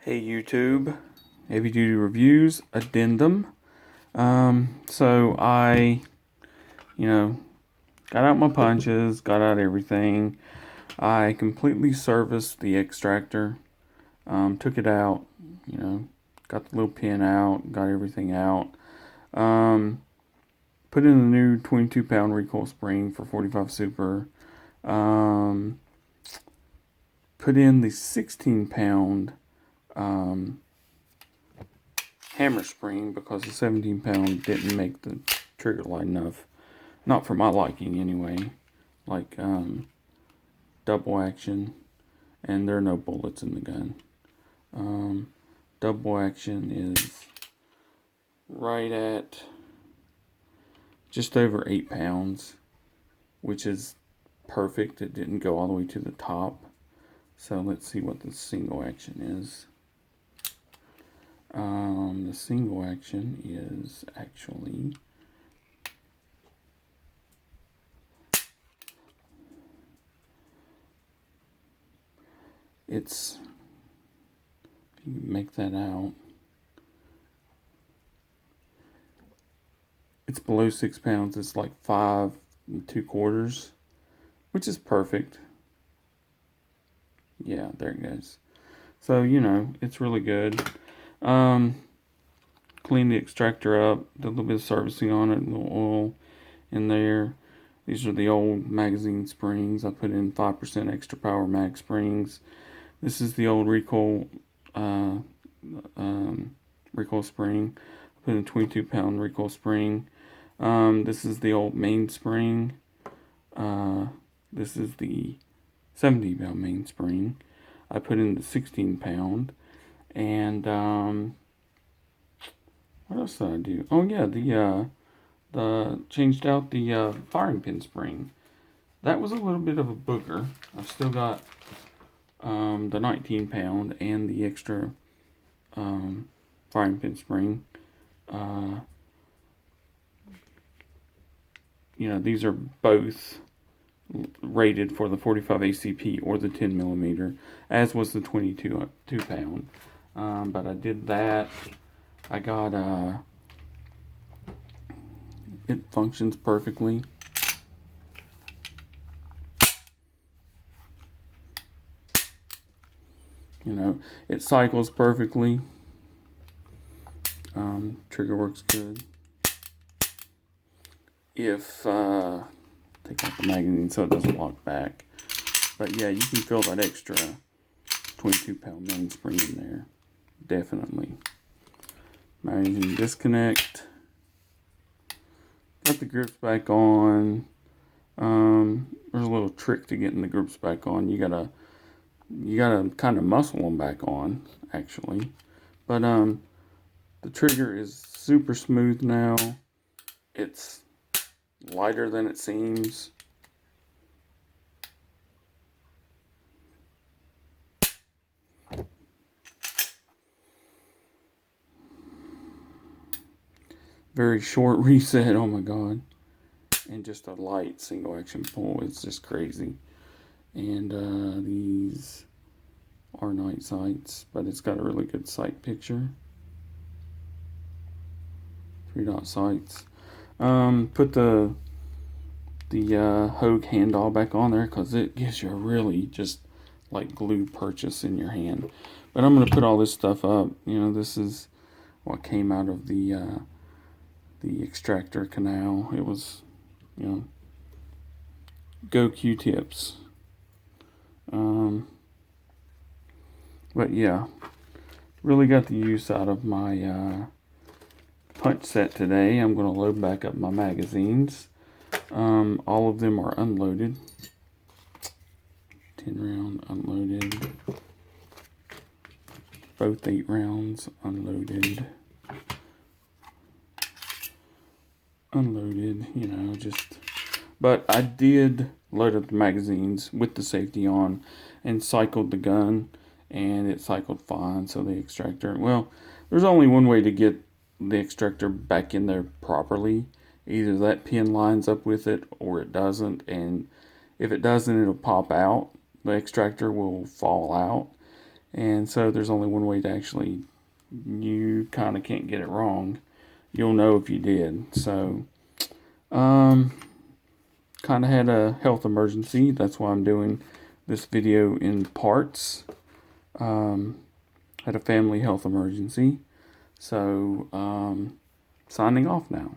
Hey YouTube, Heavy Duty Reviews Addendum. So I, you know, got out my punches, got out everything. I completely serviced the extractor, took it out, got the little pin out, got everything out. Put in the new 22-pound recoil spring for 45 Super. Put in the 16-pound hammer spring because the 17-pound didn't make the trigger light enough. Not for my liking anyway. Like double action, and there are no bullets in the gun. Double action is right at just over 8 pounds, which is perfect. It didn't go all the way to the top. So let's see what the single action is. The single action is actually if you make that out, it's below 6 pounds. It's like 5 2/4, which is perfect. Yeah, there it goes. So, it's really good. Clean the extractor up, did a little bit of servicing on it, a little oil in there. These are the old magazine springs. I put in 5% extra power mag springs. This is the old recoil recoil spring. I put in a 22-pound recoil spring. This is the old main spring. This is the 70-pound main spring. I put in the 16-pound. And what else did I do? Oh yeah, the changed out the firing pin spring. That was a little bit of a booger. I've still got the 19-pound and the extra firing pin spring. These are both rated for the 45 ACP or the 10 millimeter, as was the 22-pound. But I did that. I got it functions perfectly. It cycles perfectly. Trigger works good. If take out the magazine so it doesn't lock back. But yeah, you can feel that extra 22-pound mainspring in there. Definitely. Magazine disconnect. Got the grips back on. There's a little trick to getting the grips back on. You gotta kind of muscle them back on, actually. But the trigger is super smooth now. It's lighter than it seems. Very short reset, oh my god. And just a light single action pull. It's just crazy. And these are night sights, but it's got a really good sight picture. 3-dot sights. Put the Hogue handle back on there because it gives you a really just like glue purchase in your hand. But I'm going to put all this stuff up. This is what came out of the extractor canal. It was, go Q-tips. But yeah, really got the use out of my punch set today. I'm going to load back up my magazines. All of them are unloaded. 10 round unloaded. Both 8 rounds unloaded. But I did load up the magazines with the safety on and cycled the gun, and it cycled fine. So the extractor, well, there's only one way to get the extractor back in there properly. Either that pin lines up with it or it doesn't, and if it doesn't, it'll pop out. The extractor will fall out, And so there's only one way to actually, you kind of can't get it wrong. You'll know if you did. So, kind of had a health emergency. That's why I'm doing this video in parts. Had a family health emergency. So, signing off now.